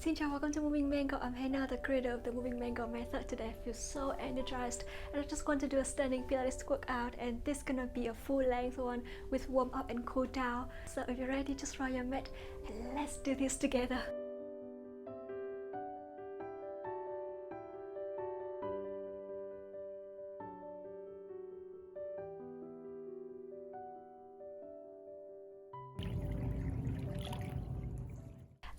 Xin chào, welcome to Moving Mango. I'm Hannah, the creator of the Moving Mango method. Today I feel so energized and I just want to do a standing Pilates workout, and this is gonna be a full length one with warm up and cool down. So if you're ready, just roll your mat and let's do this together.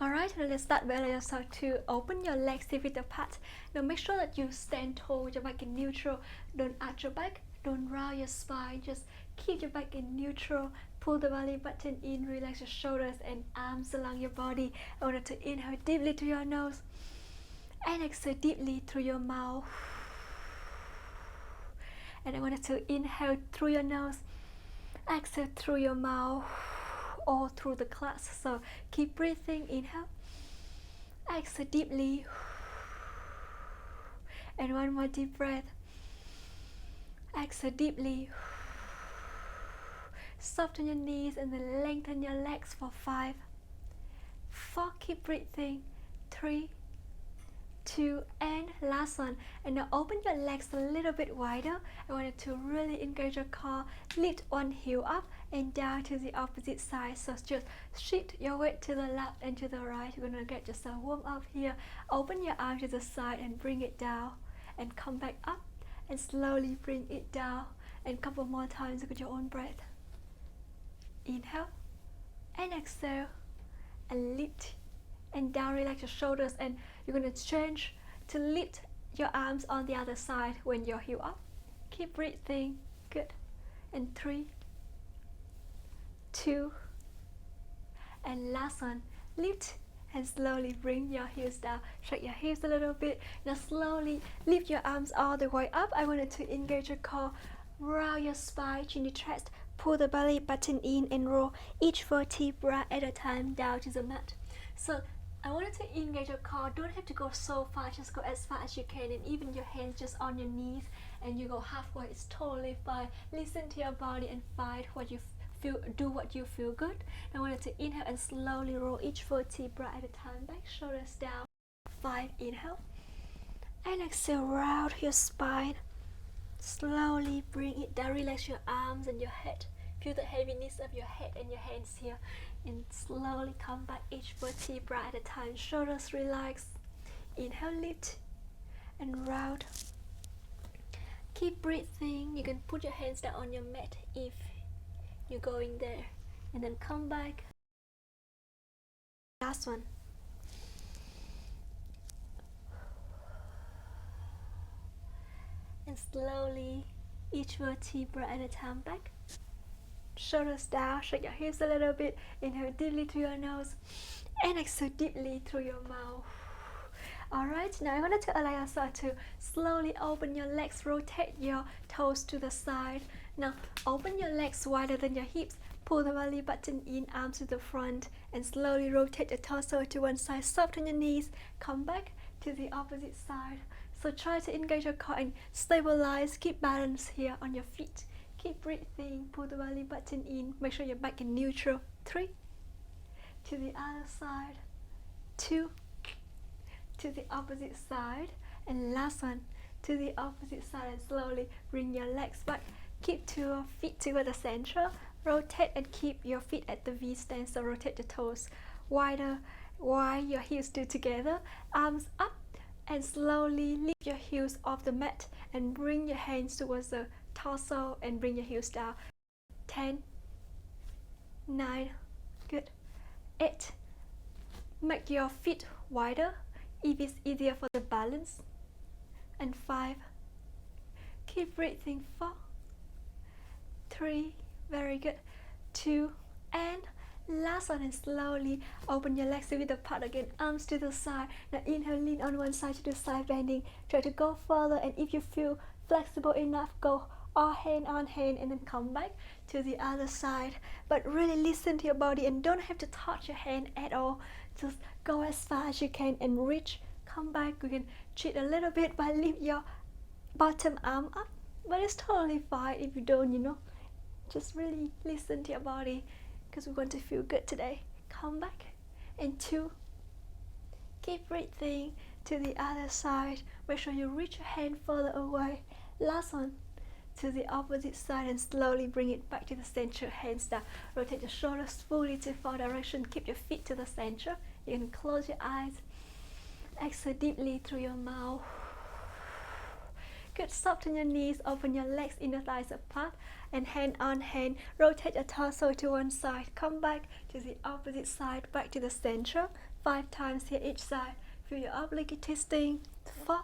Alright, let's start by allowing yourself to open your legs 6 feet apart. Now make sure that you stand tall with your back in neutral. Don't arch your back, don't round your spine, just keep your back in neutral. Pull the belly button in, relax your shoulders and arms along your body. I want you to inhale deeply through your nose and exhale deeply through your mouth. And I want you to inhale through your nose, exhale through your mouth, all through the clasp. So keep breathing. Inhale, exhale deeply, and one more deep breath. Exhale deeply. Soften your knees and then lengthen your legs for 5, 4, keep breathing, 3, 2, and last one. And now open your legs a little bit wider. I want you to really engage your core. Lift one heel up and down to the opposite side. So just shift your weight to the left and to the right. You're gonna get yourself warm up here. Open your arm to the side and bring it down, and come back up and slowly bring it down. And a couple more times with your own breath. Inhale and exhale and lift and down. Relax your shoulders, and you're going to change to lift your arms on the other side when you're heel up. Keep breathing. Good. And 3, 2, and last one. Lift and slowly bring your heels down. Shake your hips a little bit. Now slowly lift your arms all the way up. I wanted to engage your core, round your spine, chin to chest. Pull the belly button in and roll each vertebra at a time down to the mat. So I wanted to engage your core. Don't have to go so far, just go as far as you can, and even your hands just on your knees and you go halfway. It's totally fine. Listen to your body and find what you feel, do what you feel good. I wanted to inhale and slowly roll each vertebra at a time back, shoulders down. 5, inhale and exhale, round your spine. Slowly bring it down. Relax your arms and your head. Feel the heaviness of your head and your hands here. And slowly come back each vertebra at a time. Shoulders relax. Inhale, lift and round. Keep breathing. You can put your hands down on your mat if you're going there. And then come back. Last one. And slowly, each vertebra at a time back. Shoulders down, shake your hips a little bit. Inhale deeply through your nose and exhale deeply through your mouth. Alright, now I wanted to allow yourself to slowly open your legs, rotate your toes to the side. Now open your legs wider than your hips. Pull the belly button in, arms to the front, and slowly rotate the torso to one side. Soften your knees, come back to the opposite side. So try to engage your core and stabilize, keep balance here on your feet. Keep breathing, pull the belly button in, make sure your back in neutral. 3, to the other side, 2, to the opposite side, and last one, to the opposite side, and slowly bring your legs back. Keep your feet toward the center, rotate and keep your feet at the V stance, so rotate the toes wider while your heels do together, arms up, and slowly lift your heels off the mat and bring your hands towards the torso and bring your heels down. 10, 9, good. 8, make your feet wider if it's easier for the balance. And 5, keep breathing. 4, 3, very good. 2, and last one, and slowly open your legs a bit apart again, arms to the side. Now inhale, lean on one side to the side, bending. Try to go further, and if you feel flexible enough, go all hand on hand and then come back to the other side. But really listen to your body and don't have to touch your hand at all. Just go as far as you can and reach. Come back. You can cheat a little bit by lift your bottom arm up, but it's totally fine if you don't, just really listen to your body because we want to feel good today. Come back. And 2, Keep breathing. To the other side, make sure you reach your hand further away. Last one. To the opposite side and slowly bring it back to the center. Hands down. Rotate your shoulders fully to forward direction. Keep your feet to the center. You can close your eyes. Exhale deeply through your mouth. Good. Soften your knees, open your legs, inner thighs apart, and hand on hand. Rotate your torso to one side. Come back to the opposite side, back to the center. 5 times here each side. Feel your oblique twisting. 4.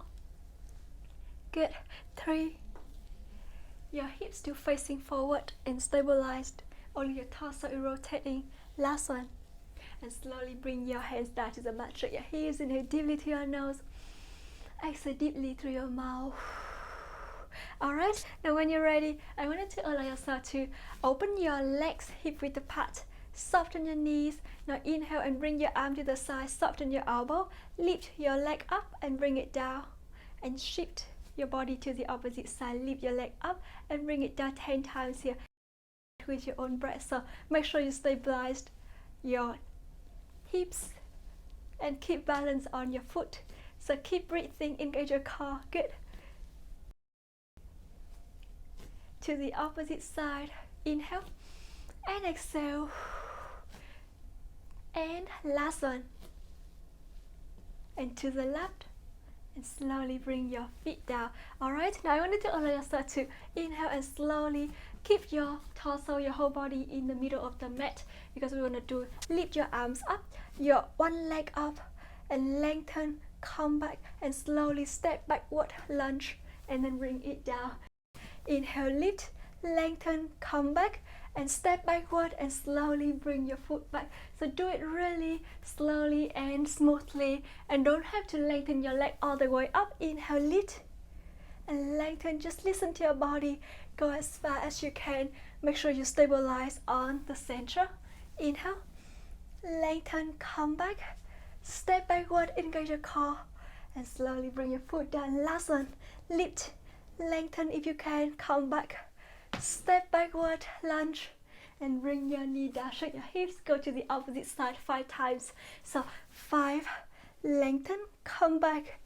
Good. 3. Your hips still facing forward and stabilized. Only your torso is rotating. Last one. And slowly bring your hands down to the mat. Shake your heels, inhale deeply to your nose. Exhale deeply through your mouth. Alright, now when you're ready, I wanted to allow yourself to open your legs hip width apart. Soften your knees. Now inhale and bring your arm to the side. Soften your elbow. Lift your leg up and bring it down. And shift your body to the opposite side. Lift your leg up and bring it down 10 times here with your own breath. So make sure you stabilize your hips and keep balance on your foot. So keep breathing, engage your core. Good. To the opposite side. Inhale and exhale. And last one. And to the left. And slowly bring your feet down. Alright, now I wanted to allow yourself to inhale and slowly keep your torso, your whole body in the middle of the mat, because we want to do lift your arms up, your one leg up, and lengthen, come back, and slowly step backward, lunge, and then bring it down. Inhale, lift, lengthen, come back, and step backward and slowly bring your foot back. So do it really slowly and smoothly, and don't have to lengthen your leg all the way up. Inhale, lift and lengthen. Just listen to your body. Go as far as you can. Make sure you stabilize on the center. Inhale, lengthen, come back, step backward, engage your core, and slowly bring your foot down. Last one, lift, lengthen if you can, come back, step backward, lunge, and bring your knee down. Shake your hips, go to the opposite side 5 times. So 5, lengthen, come back,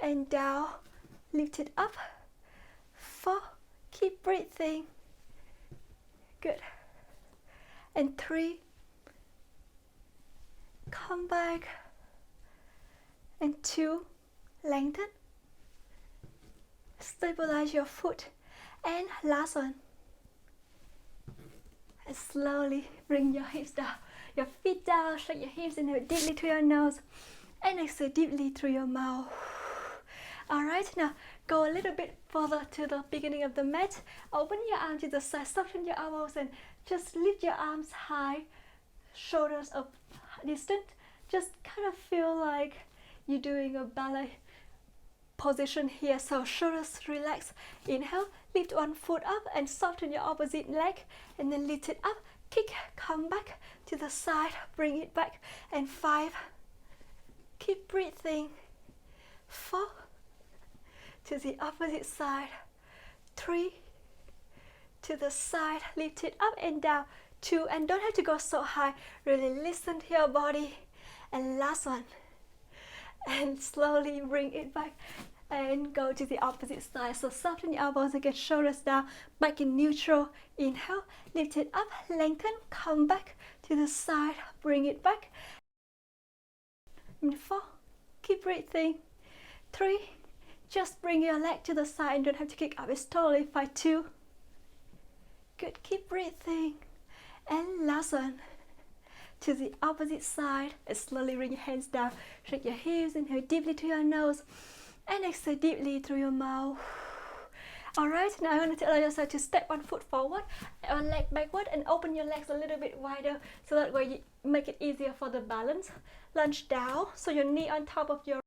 and down, lift it up. 4, keep breathing. Good. And 3, come back. And 2, lengthen, stabilize your foot. And last one. And slowly bring your hips down, your feet down, shake your hips, inhale deeply through your nose, and exhale deeply through your mouth. Alright, now go a little bit further to the beginning of the mat. Open your arms to the side, soften your elbows, and just lift your arms high, shoulders up distant. Just kind of feel like you're doing a ballet position here. So shoulders relax. Inhale, lift one foot up and soften your opposite leg, and then lift it up, kick, come back to the side, bring it back. And 5, keep breathing. 4, to the opposite side. 3, to the side, lift it up and down. 2, and don't have to go so high, really listen to your body. And last one, and slowly bring it back and go to the opposite side. So soften your elbows again, shoulders down, back in neutral. Inhale, lift it up, lengthen, come back to the side, bring it back. And 4, keep breathing. 3, just bring your leg to the side, don't have to kick up, it's totally fine. 2, good, keep breathing. And last one, to the opposite side, and slowly bring your hands down, shake your hips, inhale deeply to your nose, and exhale deeply through your mouth. Alright, now I want to allow yourself to step one foot forward, one leg backward, and open your legs a little bit wider, so that way you make it easier for the balance. Lunge down, so your knee on top of your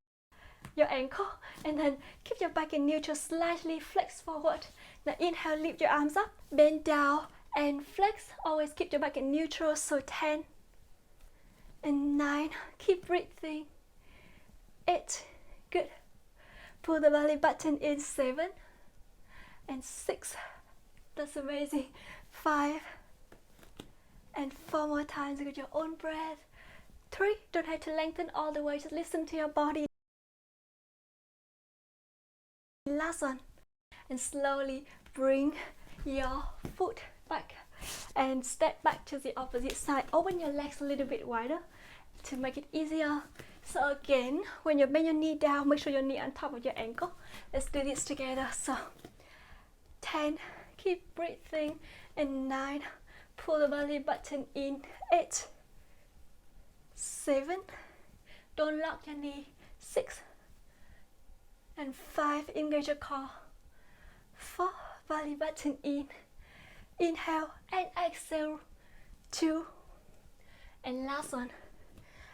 ankle, and then keep your back in neutral, slightly flex forward. Now inhale, lift your arms up, bend down, and flex. Always keep your back in neutral. So 10, and 9, keep breathing. 8, good. Pull the belly button in. 7, and 6, that's amazing. 5, and 4 more times with your own breath. 3, don't Don't have to lengthen all the way, just listen to your body. Last one. And slowly bring your foot back and step back to the opposite side. Open your legs a little bit wider to make it easier. So again, when you bend your knee down, make sure your knee on top of your ankle. Let's do this together. So 10, keep breathing, and 9, pull the belly button in, 8, 7, don't lock your knee, 6, and 5, engage your core, 4, belly button in, inhale and exhale, 2, and last one,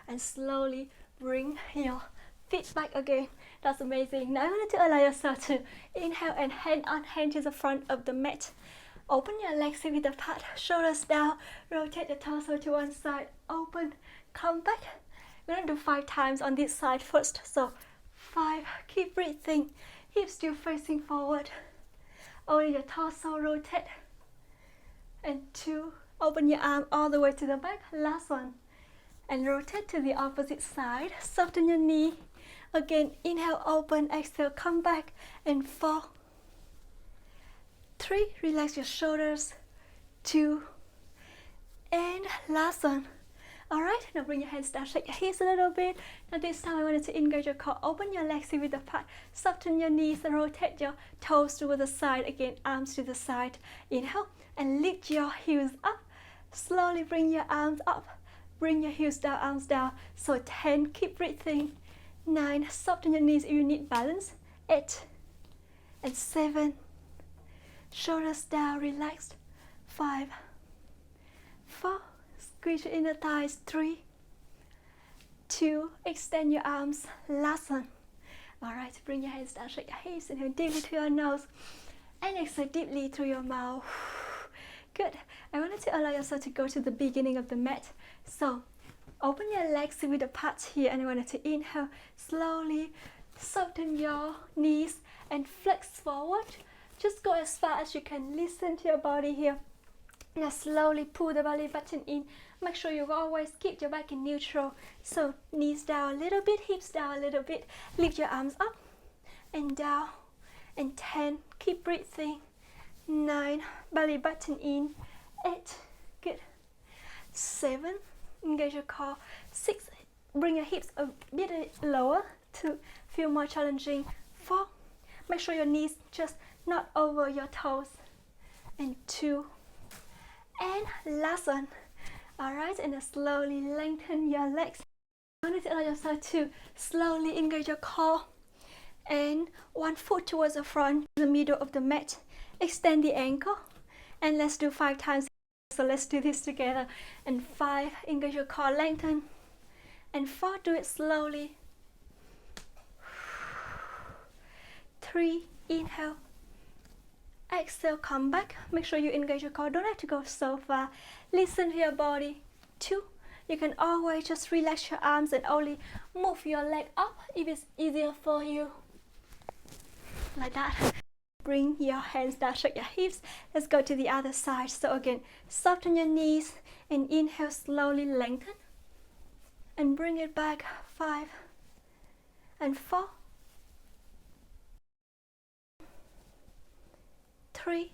and slowly bring your feet back again. That's amazing. Now I want you to allow yourself to inhale and hand on hand to the front of the mat. Open your legs with the apart, shoulders down, rotate the torso to one side, open, come back. We're gonna do 5 times on this side first. So 5, keep breathing, hips still facing forward. Only your torso rotate. And 2, open your arm all the way to the back. Last one. And rotate to the opposite side. Soften your knee. Again, inhale, open, exhale, come back. And 4, 3, relax your shoulders. 2, and last one. Alright, now bring your hands down, shake your hips a little bit. Now this time I want you to engage your core. Open your legs with apart. Soften your knees and rotate your toes to the side. Again, arms to the side. Inhale and lift your heels up. Slowly bring your arms up. Bring your heels down, arms down. So 10, keep breathing. 9, soften your knees if you need balance. 8, and 7, shoulders down, relaxed. 5, 4, squeeze your inner thighs. 3, 2, extend your arms. Last one. Alright, bring your hands down, shake your hips, inhale deeply through your nose, and exhale deeply through your mouth. Good. I wanted to allow yourself to go to the beginning of the mat. So open your legs with the parts here, and I wanted to inhale slowly, soften your knees and flex forward. Just go as far as you can. Listen to your body here. Now slowly pull the belly button in. Make sure you always keep your back in neutral. So knees down a little bit, hips down a little bit. Lift your arms up and down. And 10, keep breathing. 9, belly button in. 8, good. 7, engage your core. 6, bring your hips a bit lower to feel more challenging. 4, make sure your knees just not over your toes. And 2, and last one. Alright, and then slowly lengthen your legs. I want you to allow yourself to slowly engage your core and one foot towards the front, the middle of the mat. Extend the ankle, and let's do 5 times. So let's do this together. And 5, engage your core, lengthen. And 4, do it slowly. 3, inhale. Exhale, come back. Make sure you engage your core. Don't have to go so far. Listen to your body. 2, you can always just relax your arms and only move your leg up if it's easier for you. Like that. Bring your hands down, shake your hips. Let's go to the other side. So again, soften your knees and inhale, slowly lengthen. And bring it back. 5, and 4, 3,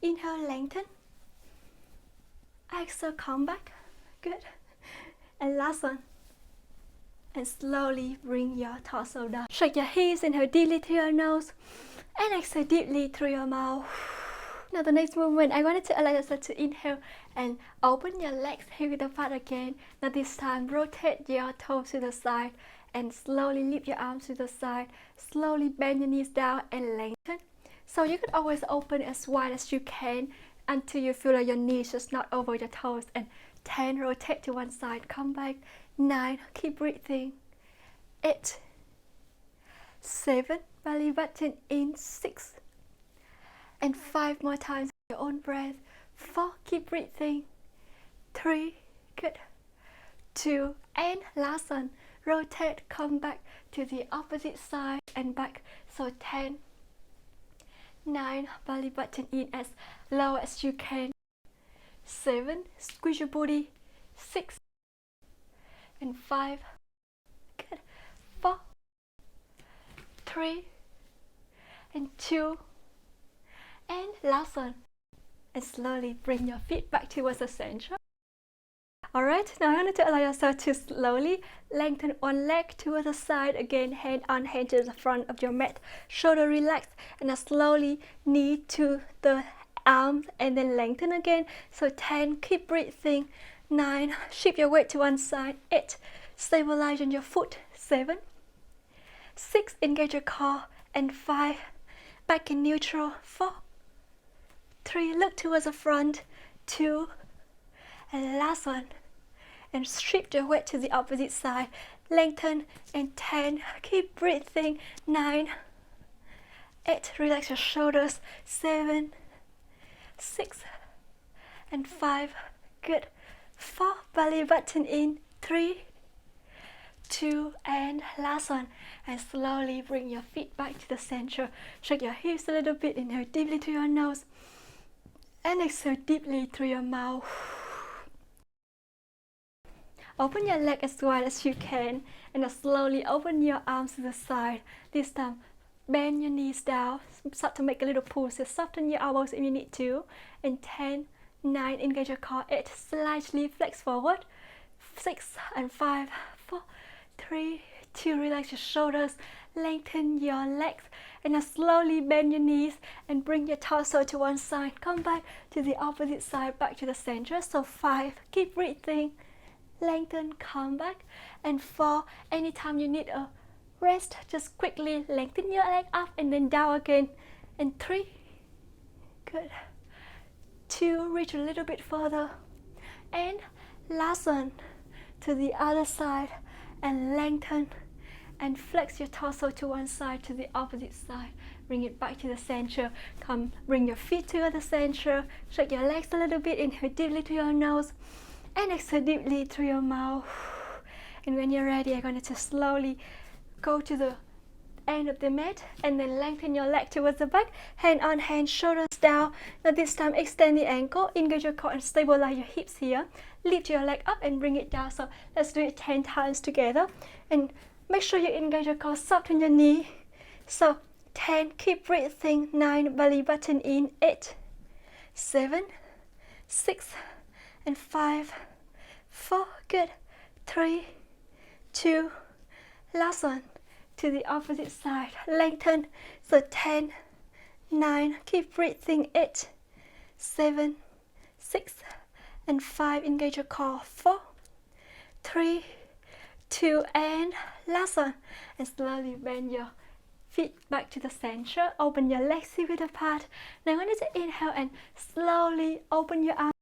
inhale, lengthen. Exhale, come back. Good. And last one. And slowly bring your torso down. Shake your hips, inhale deeply through your nose, and exhale deeply through your mouth. Now the next movement, I wanted to allow yourself to inhale and open your legs here with the part again. Now this time, rotate your toes to the side and slowly lift your arms to the side. Slowly bend your knees down and lengthen. So you can always open as wide as you can until you feel like your knees just not over your toes. And 10, rotate to one side, come back. 9, keep breathing. 8, 7, belly button in. 6, and 5 more times, your own breath. 4, keep breathing. 3, good. 2, and last one. Rotate, come back to the opposite side and back. So 10, 9, belly button in as low as you can. 7, squeeze your booty, 6 and 5, good, 4, 3 and 2, and last one. And slowly bring your feet back towards the center. Alright, now I want you to allow yourself to slowly lengthen one leg towards the side. Again, hand on hand to the front of your mat. Shoulder relaxed, and now slowly knee to the arms and then lengthen again. So 10, keep breathing. 9, shift your weight to one side. 8, stabilize on your foot. 7, 6, engage your core. And 5, back in neutral. 4, 3, look towards the front. 2, and last one. And shift your weight to the opposite side. Lengthen. And 10, keep breathing. 9, 8, relax your shoulders. 7, 6 and 5, good. 4, belly button in. 3, 2, and last one. And slowly bring your feet back to the center. Shake your hips a little bit. Inhale deeply through your nose and exhale deeply through your mouth. Open your leg as wide as you can, and then slowly open your arms to the side. This time, bend your knees down, start to make a little pull, so soften your elbows if you need to. And 10, 9, engage your core. 8, slightly flex forward. 6 and 5, 4, 3, 2, relax your shoulders, lengthen your legs, and now slowly bend your knees and bring your torso to one side. Come back to the opposite side, back to the center. So 5, keep breathing. Lengthen, come back. And 4, anytime you need a rest, just quickly lengthen your leg up and then down again. And 3, good. 2, reach a little bit further. And last one, to the other side, and lengthen and flex your torso to one side, to the opposite side. Bring it back to the center. Come, bring your feet to the center. Shake your legs a little bit. Inhale deeply through your nose and exhale deeply through your mouth. And when you're ready, I'm going to slowly go to the end of the mat and then lengthen your leg towards the back. Hand on hand, shoulders down. Now this time extend the ankle, engage your core and stabilize your hips here. Lift your leg up and bring it down. So let's do it 10 times together. And make sure you engage your core, soften your knee. So 10, keep breathing. 9, belly button in. 8, 7, 6, and 5, 4, good. 3, 2, last one. To the opposite side, lengthen. So 10, 9, keep breathing. 8, 7, 6, and 5, engage your core. 4, 3, 2, and last one. And slowly bend your feet back to the center. Open your legs hip-width apart. Now I want you to inhale and slowly open your arms,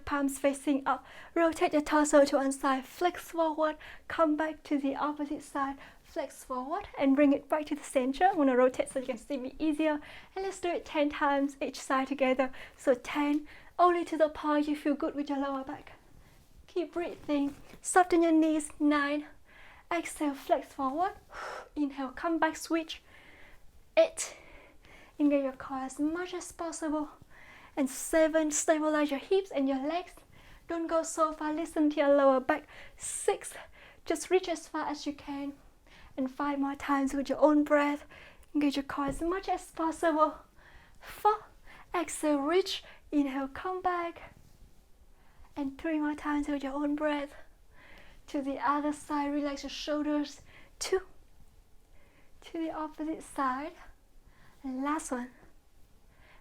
palms facing up. Rotate your torso to one side, flex forward, come back to the opposite side, flex forward and bring it back to the center. I'm going to rotate so you can see me easier. And let's do it 10 times each side together. So 10, only to the point you feel good with your lower back. Keep breathing. Soften your knees. 9, exhale, flex forward. Inhale, come back, switch. 8, engage your core as much as possible. And 7, stabilize your hips and your legs. Don't go so far, listen to your lower back. 6, just reach as far as you can. And 5 more times with your own breath. Engage your core as much as possible. 4, exhale, reach. Inhale, come back. And 3 more times with your own breath. To the other side, relax your shoulders. 2, to the opposite side. And last one.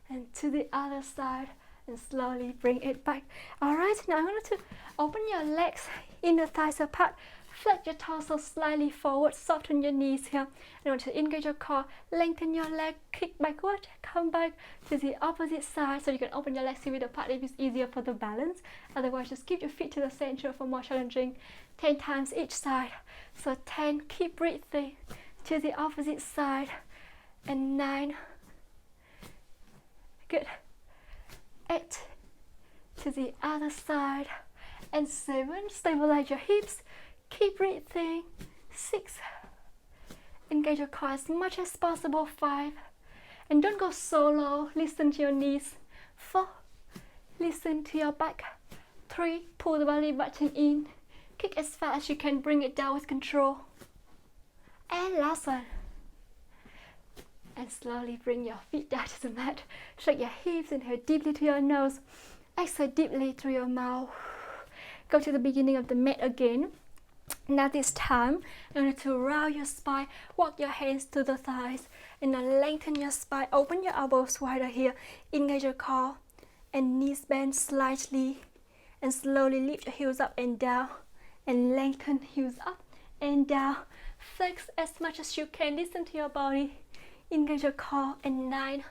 And to the other side. And slowly bring it back. Alright, now I want you to open your legs, inner thighs apart. Flex your torso slightly forward, soften your knees here. And I want you to engage your core, lengthen your leg, kick backward, come back to the opposite side. So you can open your legs hip-width apart if it's easier for the balance. Otherwise, just keep your feet to the center for more challenging. 10 times each side. So 10, keep breathing. To the opposite side. And 9, good. 8, to the other side. And 7, stabilize your hips. Keep breathing. 6, engage your core as much as possible. 5, and don't go so low, listen to your knees. 4, Listen to your back. 3, pull the belly button in. Kick as fast as you can, bring it down with control. And last one. And slowly bring your feet down to the mat. Shake your hips, inhale deeply to your nose. Exhale deeply through your mouth. Go to the beginning of the mat again. Now this time, you want to round your spine, walk your hands to the thighs, and then lengthen your spine, open your elbows wider here, engage your core, and knees bend slightly, and slowly lift your heels up and down, and lengthen heels up and down. Flex as much as you can, listen to your body, engage your core, and 9,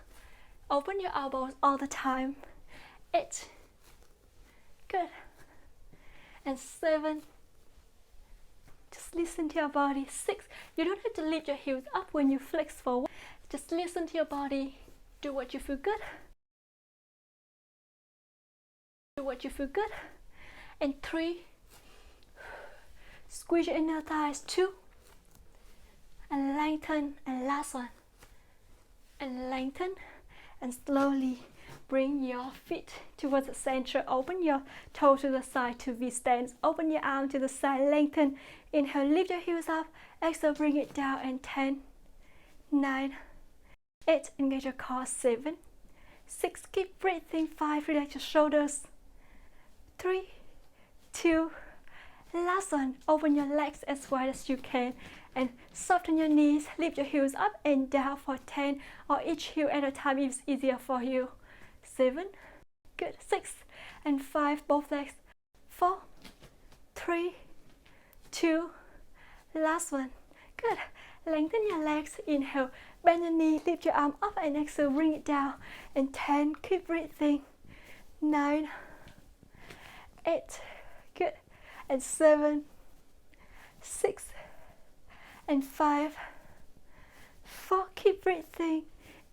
open your elbows all the time, 8, good, and 7, just listen to your body, 6, you don't have to lift your heels up when you flex forward, just listen to your body, do what you feel good, do what you feel good, and 3, squeeze your inner thighs, 2, and lengthen, and last one, and lengthen, and slowly bring your feet towards the center, open your toe to the side to V stance, open your arm to the side, lengthen, inhale, lift your heels up, exhale, bring it down, and 10, 9, 8, engage your core, 7, 6, keep breathing, 5, relax your shoulders, 3, 2, last one, open your legs as wide as you can, and soften your knees, lift your heels up and down for 10, or each heel at a time if it's easier for you. 7, good, 6, and 5, both legs, 4, 3, 2, last one, good, lengthen your legs, inhale, bend your knee, lift your arm up, and exhale, bring it down, and 10, keep breathing, 9, 8, good, and 7, 6, and 5, 4, keep breathing,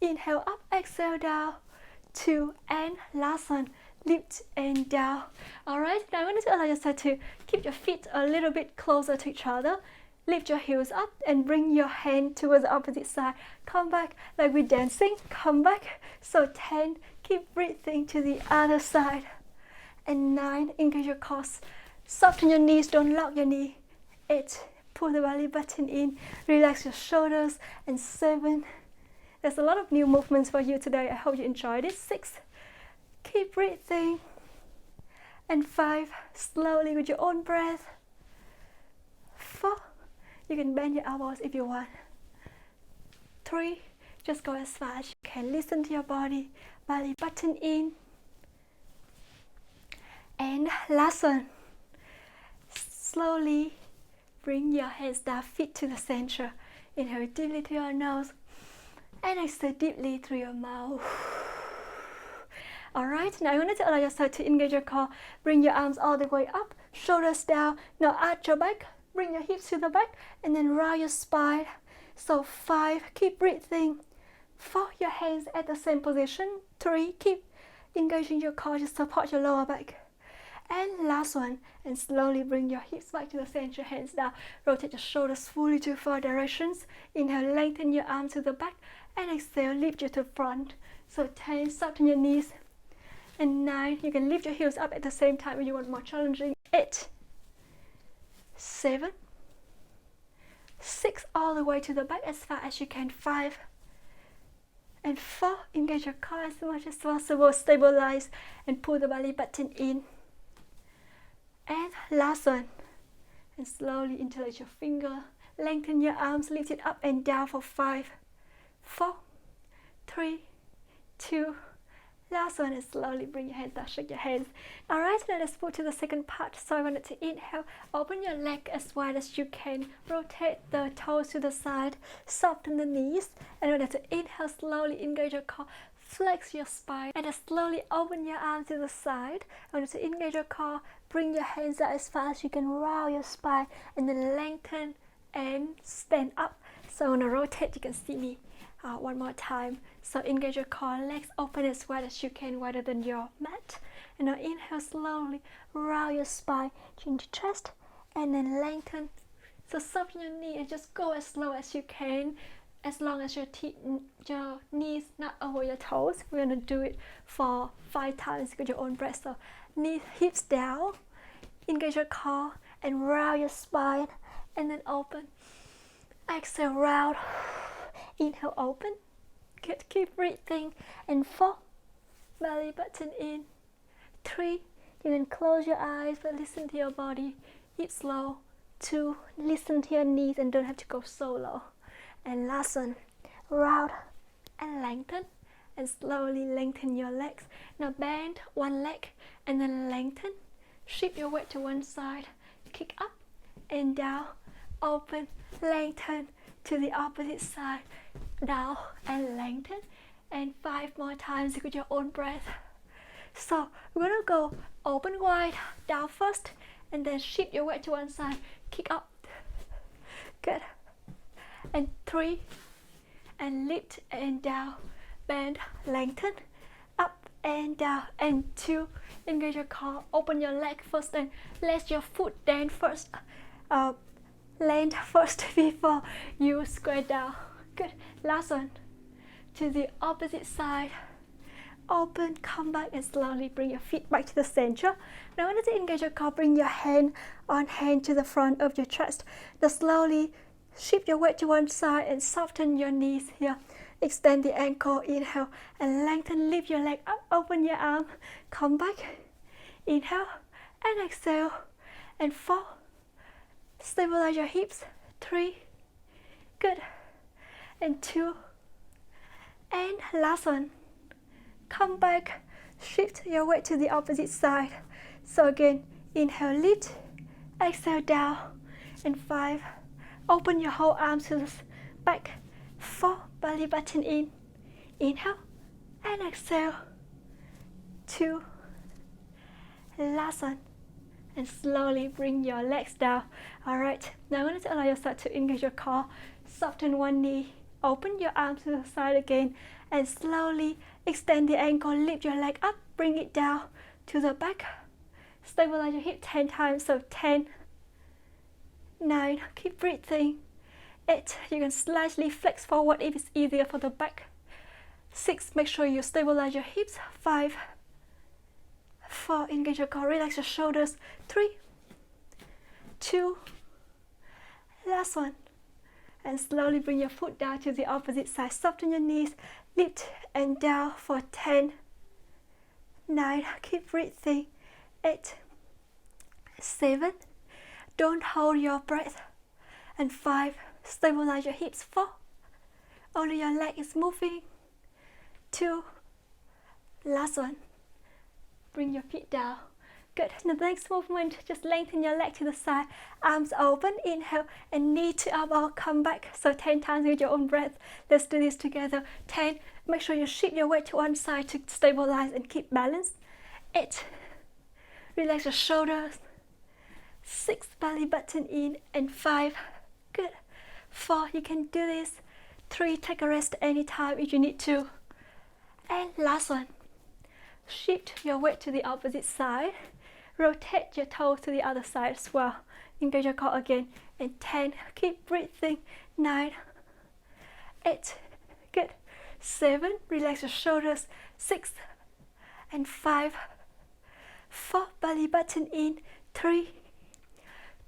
inhale up, exhale down, 2, and last one, lift and down. Alright, now I want you to allow yourself to keep your feet a little bit closer to each other, lift your heels up and bring your hand towards the opposite side, come back like we're dancing, come back, so 10, keep breathing to the other side, and 9, engage your core, soften your knees, don't lock your knee, 8, pull the belly button in, relax your shoulders, and 7, there's a lot of new movements for you today, I hope you enjoyed it, 6, keep breathing, and 5, slowly with your own breath, 4, you can bend your elbows if you want, 3, just go as far as you can, listen to your body, belly button in, and last one, slowly bring your hands down, feet to the center, inhale deeply to your nose, and exhale deeply through your mouth. Alright, now I want you to allow yourself to engage your core, bring your arms all the way up, shoulders down, now arch your back, bring your hips to the back, and then round your spine, so 5, keep breathing, 4, your hands at the same position, 3, keep engaging your core to support your lower back, and last one, and slowly bring your hips back to the center, hands down, rotate your shoulders fully to 4 directions, inhale, lengthen your arm to the back, and exhale, lift you to front, so 10, soften your knees, and 9, you can lift your heels up at the same time if you want more challenging, 8, 7, 6, all the way to the back as far as you can, 5, and 4, engage your core as much as possible, stabilize, and pull the belly button in, and last one, and slowly interlace your finger, lengthen your arms, lift it up and down for 5, 4, 3, 2, last one, and slowly bring your hands down, shake your hands. Alright, now let's move to the second part. So I wanted to inhale, open your leg as wide as you can, rotate the toes to the side, soften the knees, and I wanted to inhale, slowly engage your core, flex your spine, and then slowly open your arms to the side. I want you to engage your core, bring your hands out as far as you can, round your spine, and then lengthen and stand up. So I want to rotate, you can see me one more time. So engage your core, legs open as wide as you can, wider than your mat. And now inhale slowly, round your spine, chin to chest, and then lengthen. So soften your knee and just go as slow as you can. as long as your knees not over your toes. We're gonna do it for 5 times with your own breath. So knees, hips down, engage your core and round your spine, and then open. Exhale, round. Inhale, open. Good, keep breathing. And 4, belly button in. 3, you can close your eyes but listen to your body. Eat slow. 2, listen to your knees and don't have to go so low. And last one, round and lengthen, and slowly lengthen your legs. Now bend one leg and then lengthen. Shift your weight to one side, kick up and down, open, lengthen to the opposite side, down and lengthen, and 5 more times with your own breath. So we're gonna go open wide, down first, and then shift your weight to one side, kick up. Good. And 3, and lift and down, bend, lengthen, up and down, and 2, engage your core, open your leg first and let your foot land first, land first before you square down. Good. Last one, to the opposite side, open, come back and slowly bring your feet back to the center. Now when you engage your core, bring your hand on hand to the front of your chest. Now slowly shift your weight to one side and soften your knees here. Extend the ankle, inhale and lengthen, lift your leg up, open your arm, come back, inhale and exhale, and 4, stabilize your hips, 3, good, and 2, and last one, come back, shift your weight to the opposite side. So again, inhale, lift, exhale, down, and 5, open your whole arms to the back. 4, belly button in. Inhale and exhale. 2, last one. And slowly bring your legs down. Alright, now I'm going to allow yourself to engage your core. Soften one knee. Open your arms to the side again. And slowly extend the ankle. Lift your leg up. Bring it down to the back. Stabilize your hip 10 times. So 10, 9, keep breathing. 8, you can slightly flex forward if it's easier for the back. 6, make sure you stabilize your hips. 5, 4, engage your core, relax your shoulders. 3, 2, last one. And slowly bring your foot down to the opposite side. Soften your knees, lift and down for 10, 9, keep breathing. 8, 7, don't hold your breath. And 5, stabilize your hips. 4, only your leg is moving. 2, last one, bring your feet down. Good. The next movement, just lengthen your leg to the side, arms open, inhale, and knee to elbow, come back. So 10 times with your own breath. Let's do this together. 10, make sure you shift your weight to one side to stabilize and keep balance. 8, relax your shoulders. 6, belly button in, and 5, good. 4, you can do this. 3, take a rest anytime if you need to. And last one, shift your weight to the opposite side. Rotate your toes to the other side as well. Engage your core again. And 10, keep breathing. 9, 8, good. 7, relax your shoulders. 6, and 5, 4, belly button in. 3,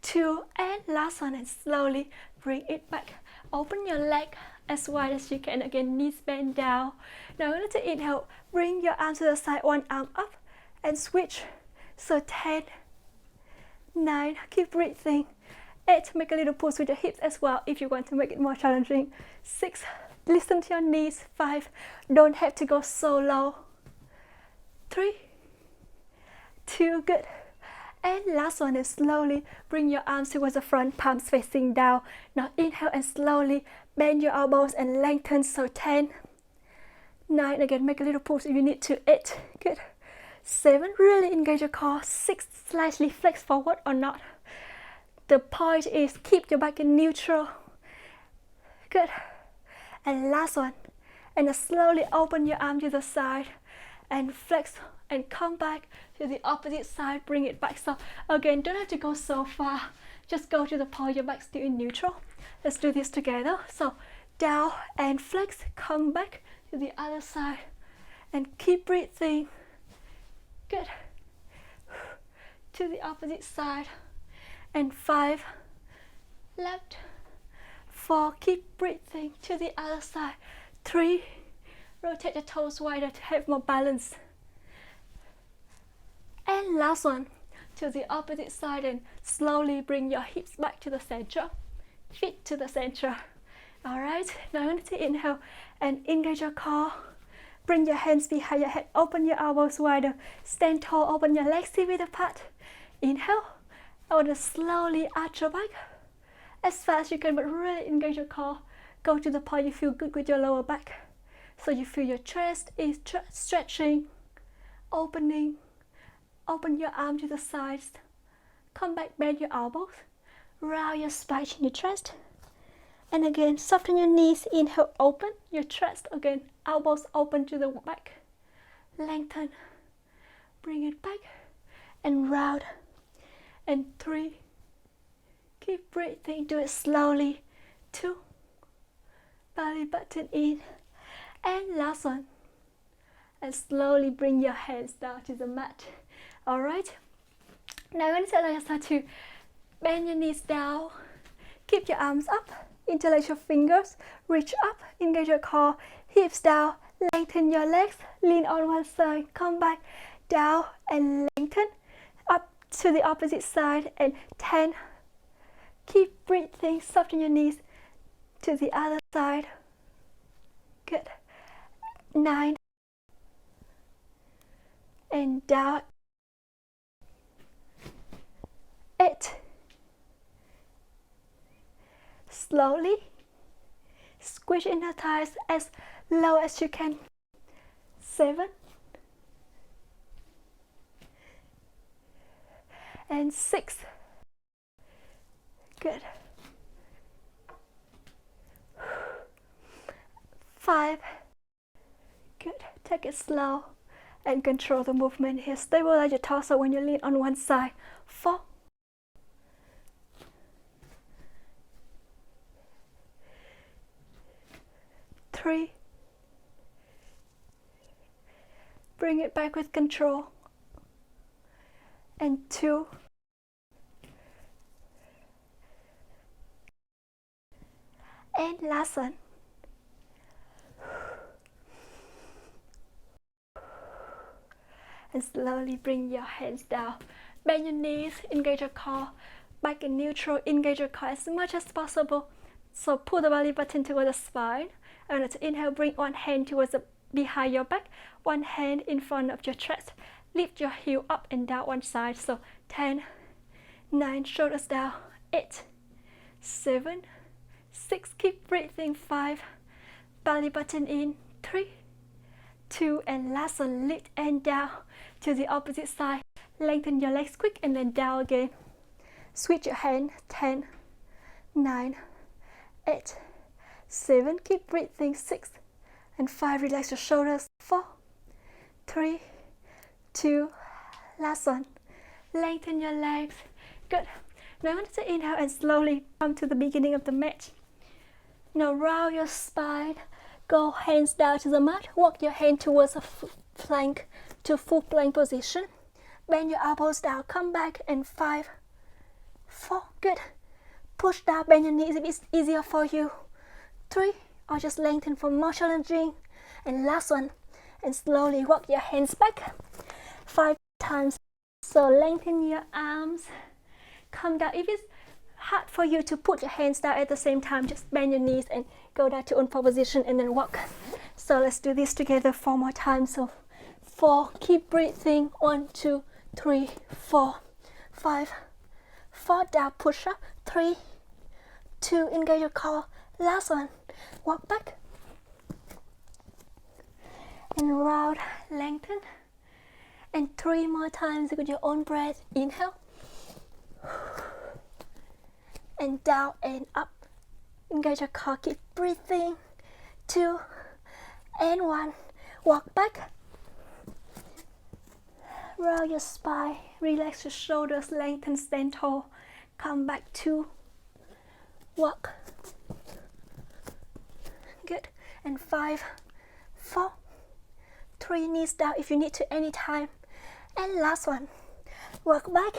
2, and last one, and slowly bring it back. Open your leg as wide as you can. Again, knees bend down. Now we're going to inhale, bring your arms to the side, one arm up, and switch. So 10, 9, keep breathing. 8, make a little pulse with your hips as well if you want to make it more challenging. 6, listen to your knees. 5, don't have to go so low. 3, 2, good. And last one is slowly bring your arms towards the front, palms facing down. Now inhale and slowly bend your elbows and lengthen. So 10, 9, again, make a little pulse if you need to. 8, good. 7, really engage your core. 6, slightly flex forward or not. The point is keep your back in neutral. Good. And last one. And then slowly open your arm to the side and flex and come back to the opposite side, bring it back. So again, don't have to go so far. Just go to the point, your back still in neutral. Let's do this together. So down and flex, come back to the other side and keep breathing. Good. To the opposite side. And 5, left, 4, keep breathing, to the other side. 3, rotate the toes wider to have more balance. And last one, to the opposite side, and slowly bring your hips back to the center, feet to the center. Alright, now I'm going to inhale and engage your core. Bring your hands behind your head, open your elbows wider, stand tall, open your legs hip width apart. Inhale, I want to slowly arch your back as fast as you can, but really engage your core. Go to the point you feel good with your lower back. So you feel your chest is stretching, opening. Open your arm to the sides. Come back, bend your elbows. Round your spine in your chest. And again, soften your knees. Inhale, open your chest. Again, elbows open to the back. Lengthen. Bring it back. And round. And 3. Keep breathing. Do it slowly. 2. Belly button in. And last one. And slowly bring your hands down to the mat. Alright. Now I'm going to allow yourself to bend your knees down. Keep your arms up. Interlace your fingers. Reach up. Engage your core. Hips down. Lengthen your legs. Lean on one side. Come back. Down and lengthen. Up to the opposite side. And 10. Keep breathing. Soften your knees to the other side. Good. 9. And down. 8. Slowly squish in the thighs as low as you can. 7. And 6. Good. 5. Good. Take it slow and control the movement here. Stabilize your torso when you lean on one side. 4. 3. Bring it back with control. And 2. And last one. And slowly bring your hands down. Bend your knees, engage your core. Back in neutral, engage your core as much as possible. So pull the belly button toward the spine. And to inhale, bring one hand towards the behind your back, one hand in front of your chest. Lift your heel up and down one side. So 10, 9, shoulders down. 8, 7, 6, keep breathing. 5, belly button in. 3, 2, and last one, lift and down to the opposite side. Lengthen your legs quick and then down again. Switch your hand. 10, 9, 8, 7, keep breathing. 6 and 5, relax your shoulders. 4, 3, 2, last one, lengthen your legs. Good. Now I want you to inhale and slowly come to the beginning of the mat. Now round your spine, go hands down to the mat, walk your hand towards a plank to full plank position. Bend your elbows down, come back, and 5, 4, good. Push down, bend your knees if it's easier for you. 3, or just lengthen for more challenging. And last one, and slowly walk your hands back 5 times. So lengthen your arms, come down. If it's hard for you to put your hands down at the same time, just bend your knees and go down to upright position and then walk. So let's do this together 4 more times. So 4, keep breathing. 1, 2, 3, 4, 5, 4, down, push up. 3, 2, engage your core. Last one, walk back and round, lengthen. And 3 more times with your own breath. Inhale and down and up. Engage your core, keep breathing. 2 and 1, walk back. Round your spine, relax your shoulders, lengthen, stand tall. Come back. 2, walk. and 5, 4, 3, knees down if you need to anytime, and last one, work back.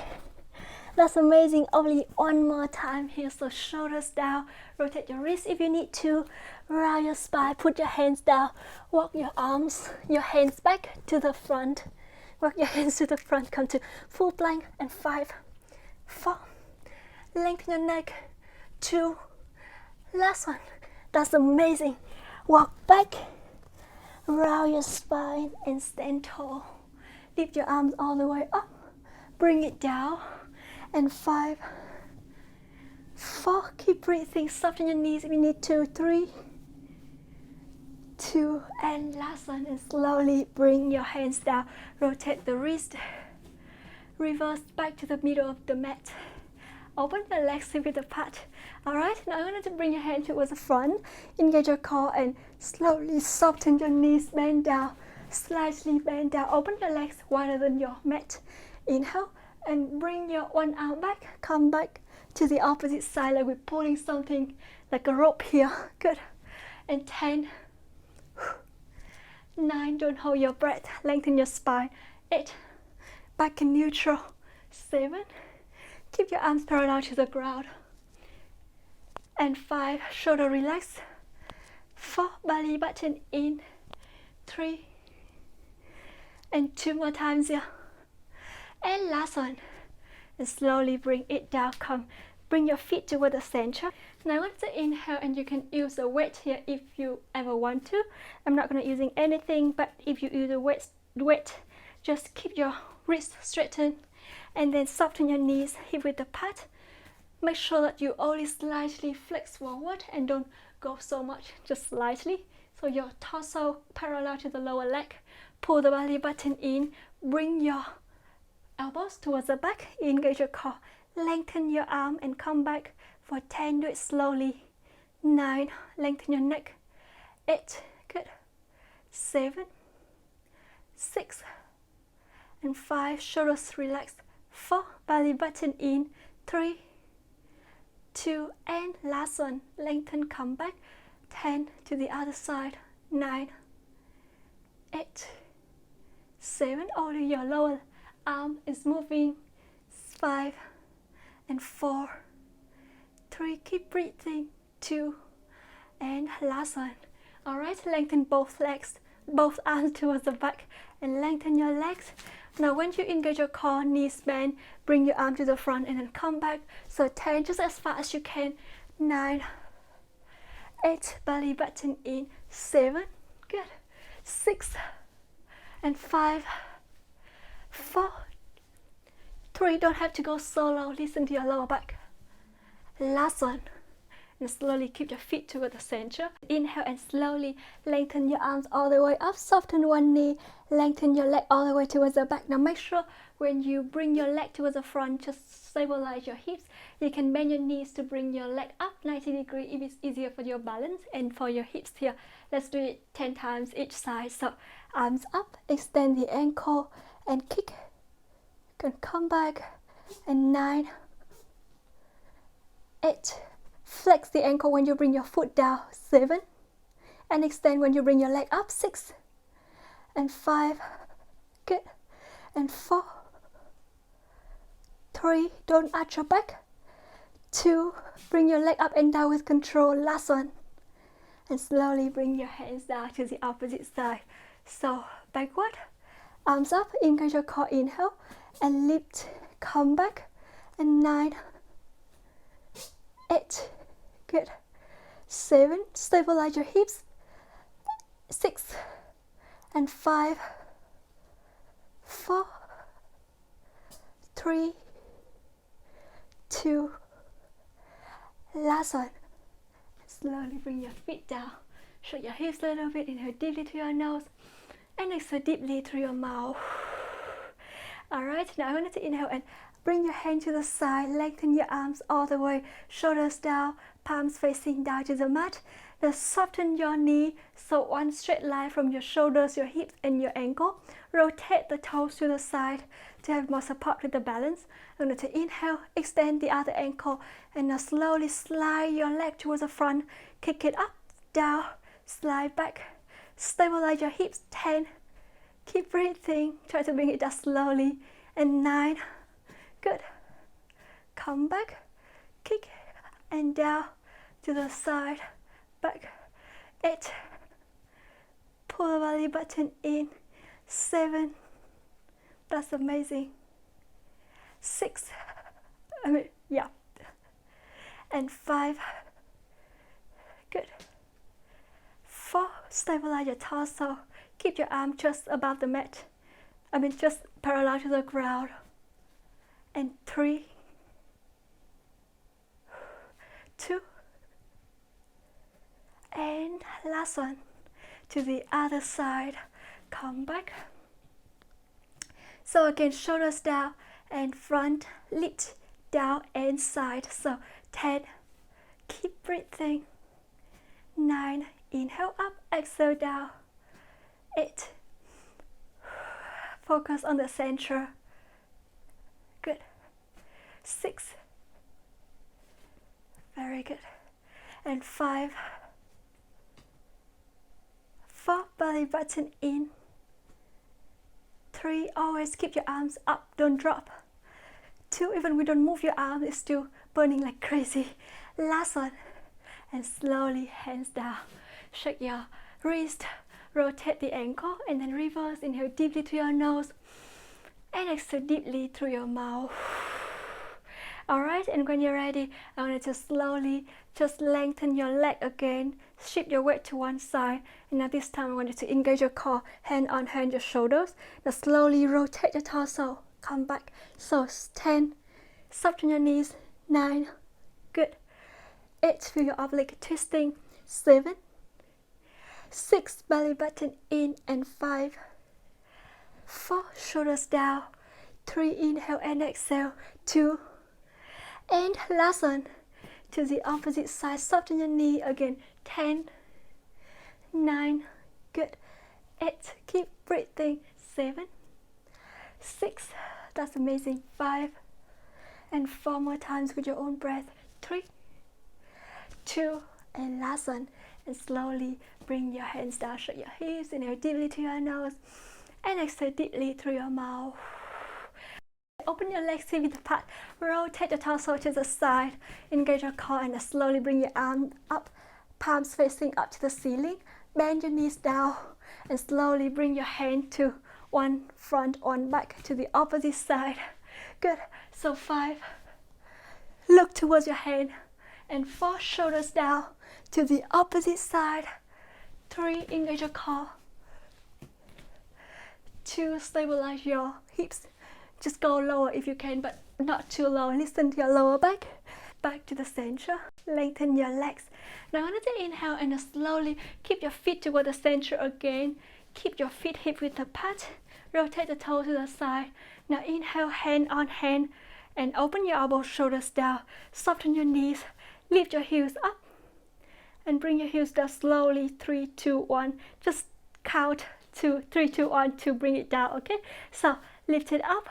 That's amazing. Only one more time here. So shoulders down, rotate your wrists if you need to, round your spine, put your hands down, walk your arms, your hands back to the front, walk your hands to the front, come to full plank, and 5, 4, lengthen your neck, 2, last one. That's amazing. Walk back, round your spine, and stand tall. Lift your arms all the way up, bring it down, and 5, 4, keep breathing, soften your knees if you need to, 3, 2, and last one, and slowly bring your hands down, rotate the wrist, reverse back to the middle of the mat, open the legs with the part. Alright, now I want you to bring your hand towards the front, engage your core, and slowly soften your knees, bend down, slightly bend down, open your legs wider than your mat, inhale, and bring your one arm back, come back to the opposite side like we're pulling something like a rope here, good, and 10, 9, don't hold your breath, lengthen your spine, 8, back in neutral, 7, keep your arms parallel to the ground, and 5, shoulder relax, 4, belly button in, 3, and 2 more times here, and last one, and slowly bring it down, come, bring your feet toward the center. Now I want to inhale, and you can use a weight here if you ever want to. I'm not going to using anything, but if you use a weight, just keep your wrist straightened, and then soften your knees, hip width apart. Make sure that you only slightly flex forward and don't go so much, just slightly. So your torso parallel to the lower leg. Pull the belly button in, bring your elbows towards the back, engage your core, lengthen your arm and come back for 10, do it slowly, 9, lengthen your neck, 8, good, 7, 6, and 5, shoulders relax, 4, belly button in, 3, 2, and last one, lengthen, come back, 10, to the other side, 9, 8, 7, only your lower arm is moving, 5, and 4, 3, keep breathing, 2, and last one. Alright, lengthen both legs, both arms towards the back, and lengthen your legs. Now when you engage your core, knees bend, bring your arm to the front and then come back. So 10, just as fast as you can, 9, 8, belly button in, 7, good, 6, and 5, 4, 3, don't have to go solo, listen to your lower back. Last one, and slowly keep your feet toward the center. Inhale and slowly lengthen your arms all the way up, soften one knee, lengthen your leg all the way towards the back. Now make sure when you bring your leg towards the front, just stabilize your hips. You can bend your knees to bring your leg up 90 degrees if it's easier for your balance and for your hips here. Let's do it 10 times each side. So arms up, extend the ankle and kick. Can come back, and 9, 8, flex the ankle when you bring your foot down, 7, and extend when you bring your leg up, 6, and 5, good, and 4, 3, don't arch your back, 2, bring your leg up and down with control, last one, and slowly bring your hands down to the opposite side. So backward, arms up, engage your core, inhale, and lift, come back, and 9, 8, good, 7, stabilize your hips, 6, and 5, 4, 3, 2, last one. Slowly bring your feet down, shake your hips a little bit, inhale deeply through your nose, and exhale deeply through your mouth. Alright, now I want you to inhale and bring your hand to the side, lengthen your arms all the way, shoulders down, palms facing down to the mat. Then soften your knee, so one straight line from your shoulders, your hips and your ankle. Rotate the toes to the side to have more support with the balance. I'm going to inhale, extend the other ankle, and now slowly slide your leg towards the front, kick it up, down, slide back, stabilize your hips, 10, keep breathing, try to bring it down slowly, and 9, good, come back, kick, and down to the side, back, 8, pull the belly button in, 7, that's amazing, 6, and 5, good, 4, stabilize your torso, keep your arm just above the mat, just parallel to the ground, and 3, 2, and last one, to the other side, come back. So again, shoulders down and front, lift, down and side. So 10, keep breathing, 9, inhale up, exhale down, 8, focus on the center, good, 6, very good, and 5, 4, belly button in, 3, always keep your arms up, don't drop, 2, even we don't move your arm, it's still burning like crazy, last one, and slowly hands down, shake your wrist, rotate the ankle, and then reverse, inhale deeply through your nose, and exhale deeply through your mouth. Alright, and when you're ready, I want you to slowly just lengthen your leg again, shift your weight to one side, and now this time I want you to engage your core, hand on hand, your shoulders. Now slowly rotate your torso, come back. So 10, soften your knees, 9, good, 8, feel your oblique twisting, 7, 6, belly button in, and 5, 4, shoulders down, 3, inhale and exhale, 2, and last one, to the opposite side, soften your knee again, 10, 9, good, 8, keep breathing, 7, 6, that's amazing, 5, and 4 more times with your own breath, 3, 2, and last one, and slowly bring your hands down, shake your hips, inhale deeply to your nose, and exhale deeply through your mouth. Open your legs hip width apart, rotate your torso to the side, engage your core, and slowly bring your arm up, palms facing up to the ceiling, bend your knees down, and slowly bring your hand to one front, one back, to the opposite side, good, so 5, look towards your hand, and 4, shoulders down, to the opposite side, 3, engage your core, 2, stabilize your hips, just go lower if you can, but not too low. Listen to your lower back, back to the center, lengthen your legs. Now I want you to inhale and slowly keep your feet toward the center again, keep your feet hip width apart, rotate the toes to the side. Now inhale, hand on hand, and open your elbows, shoulders down, soften your knees, lift your heels up, and bring your heels down slowly, 3, 2, 1, just count to 3, 2, 1 to bring it down, okay? So lift it up,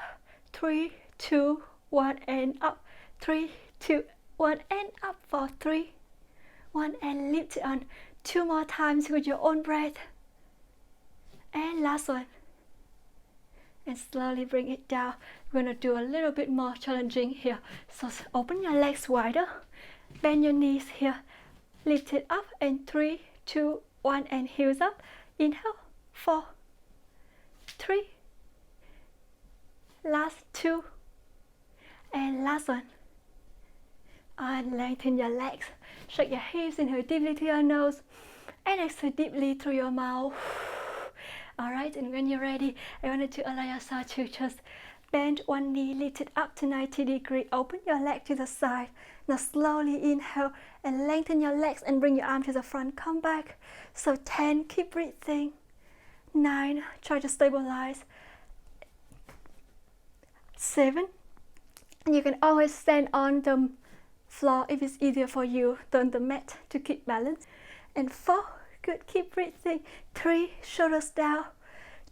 3, 2, 1, and up, 3, 2, 1, and up, for 3, 1, and lift it on, 2 more times with your own breath, and last one, and slowly bring it down. We're going to do a little bit more challenging here, so open your legs wider, bend your knees here, lift it up, and 3, 2, 1, and heels up, inhale, 4, 3, last 2, and last one, and lengthen your legs, shake your hips, inhale deeply through your nose, and exhale deeply through your mouth. Alright, and when you're ready, I wanted to allow yourself to just bend one knee, lift it up to 90 degrees, open your leg to the side. Now slowly inhale and lengthen your legs and bring your arm to the front, come back. So 10, keep breathing, 9, try to stabilize, 7, you can always stand on the floor if it's easier for you than the mat to keep balance, and 4, good, keep breathing, 3, shoulders down,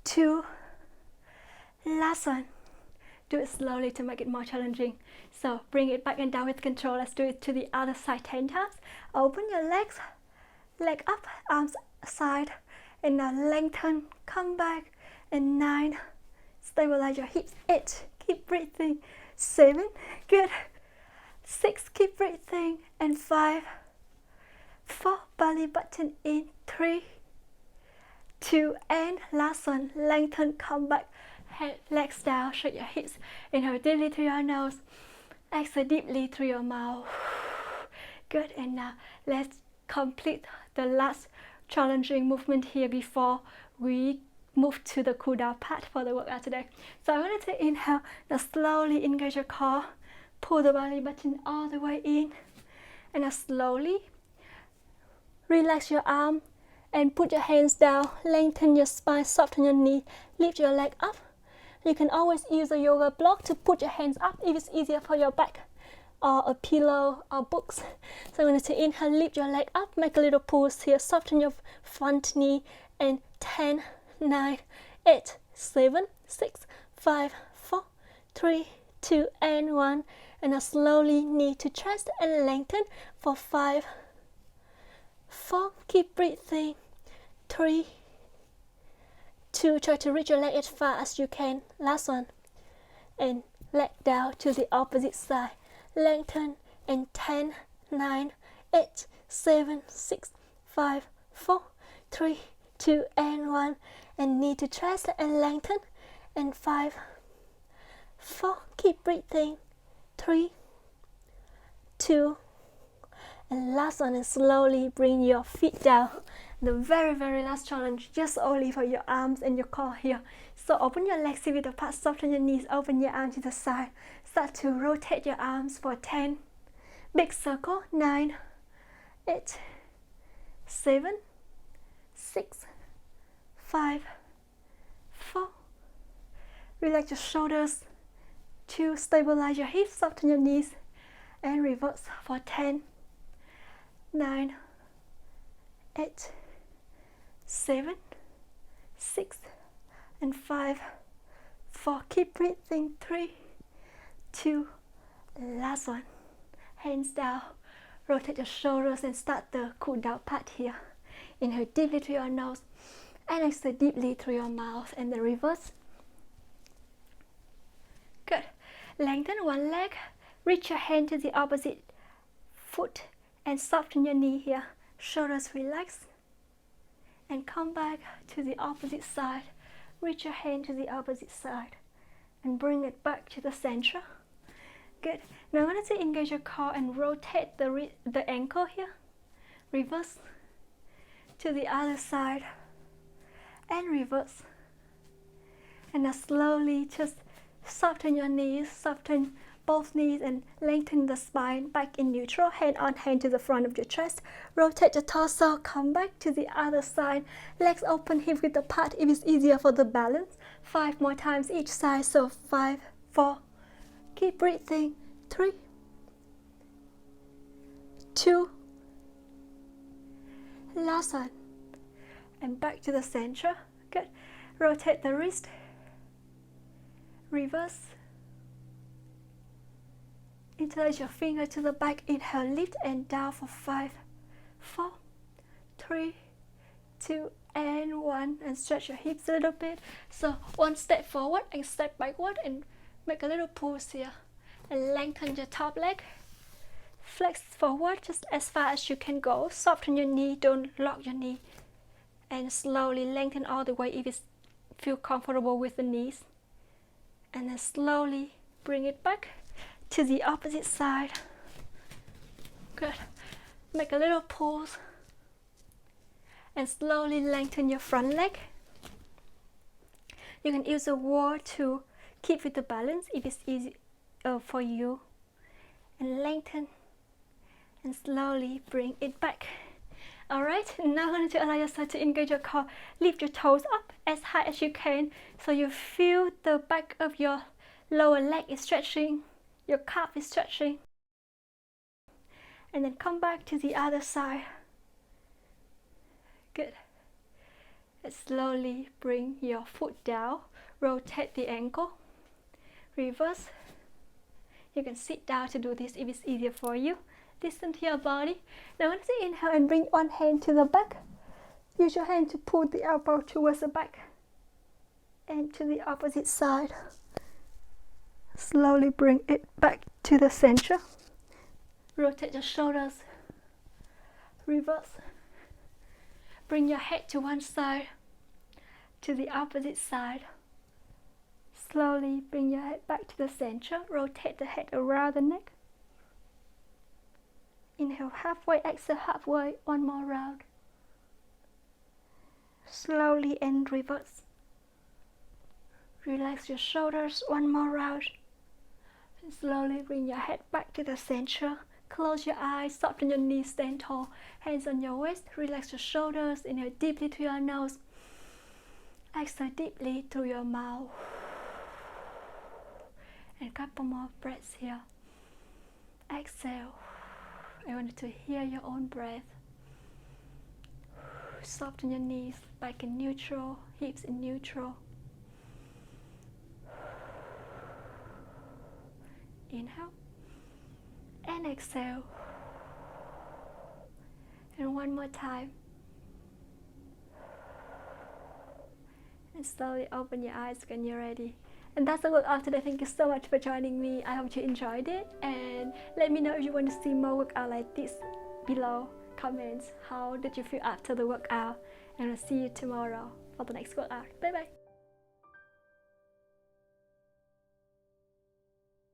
2, last one, do it slowly to make it more challenging, so bring it back and down with control. Let's do it to the other side 10 times, open your legs, leg up, arms side, and now lengthen, come back, and 9, stabilize your hips, 8, keep breathing, 7, good, 6, keep breathing, and 5, 4, belly button in, 3, 2, and last one, lengthen, come back, head, legs down, shake your hips, inhale deeply through your nose, exhale deeply through your mouth, good, and now let's complete the last challenging movement here before we move to the cool down part for the workout today. So I wanted to inhale, now slowly engage your core, pull the belly button all the way in, and now slowly relax your arm and put your hands down, lengthen your spine, soften your knee, lift your leg up. You can always use a yoga block to put your hands up if it's easier for your back, or a pillow or books. So I'm going to inhale, lift your leg up, make a little pulse here, soften your front knee, and 10, 9, 8, 7, 6, 5, 4, 3, 2, and 1. And now slowly knee to chest and lengthen for 5, 4, keep breathing, 3, 2, try to reach your leg as far as you can, last one, and leg down to the opposite side, lengthen, and 10, 9, 8, 7, 6, 5, 4, 3, 2, and 1, and knee to chest and lengthen, and 5, 4, keep breathing, 3, 2, and last one, and slowly bring your feet down. The very last challenge, just only for your arms and your core here. So open your legs a bit apart, soften your knees, open your arms to the side. Start to rotate your arms for 10. Big circle, 9, 8, 7, 6, 5, 4. Relax your shoulders. 2, stabilize your hips, soften your knees, and reverse for 10, 9, 8, 7, 6, and 5, 4. Keep breathing, 3, 2, last one. Hands down, rotate your shoulders and start the cool down part here. Inhale deeply through your nose and exhale deeply through your mouth, and the reverse. Good. Lengthen one leg, reach your hand to the opposite foot and soften your knee here. Shoulders relax, and come back to the opposite side. Reach your hand to the opposite side and bring it back to the center. Good. Now I want to engage your core and rotate the ankle here. Reverse to the other side and reverse. And now slowly just soften your knees, soften both knees, and lengthen the spine back in neutral. Hand on hand to the front of your chest. Rotate the torso, come back to the other side. Legs open, hip width apart if it's easier for the balance. 5 more times each side, so 5, 4. Keep breathing, 3, 2, last one. And back to the center. Good. Rotate the wrist. Reverse. Interlace your finger to the back. Inhale, lift and down for 5, 4, 3, 2, and 1. And stretch your hips a little bit. So 1 step forward and step backward, and make a little pulse here. And lengthen your top leg. Flex forward just as far as you can go. Soften your knee, don't lock your knee. And slowly lengthen all the way if you feel comfortable with the knees. And then slowly bring it back to the opposite side. Good. Make a little pause and slowly lengthen your front leg. You can use a wall to keep with the balance if it's easy for you. And lengthen and slowly bring it back. Alright, now I'm going to allow yourself to engage your core. Lift your toes up as high as you can so you feel the back of your lower leg is stretching, your calf is stretching. And then come back to the other side. Good. And slowly bring your foot down, rotate the ankle, reverse. You can sit down to do this if it's easier for you. Listen to your body. Now let's inhale and bring one hand to the back. Use your hand to pull the elbow towards the back and to the opposite side. Slowly bring it back to the center. Rotate your shoulders. Reverse. Bring your head to one side, to the opposite side. Slowly bring your head back to the center. Rotate the head around the neck. Inhale halfway, exhale halfway. One more round. Slowly and reverse. Relax your shoulders. One more round. And slowly bring your head back to the center. Close your eyes, soften your knees, stand tall. Hands on your waist, relax your shoulders. Inhale deeply through your nose. Exhale deeply through your mouth. And a couple more breaths here. Exhale. I want you to hear your own breath. Soften your knees, back in neutral, hips in neutral. Inhale. And exhale. And one more time. And slowly open your eyes when you're ready. And that's the workout today. Thank you so much for joining me. I hope you enjoyed it. And let me know if you want to see more workout like this below. Comments. How did you feel after the workout? And I'll see you tomorrow for the next workout. Bye bye.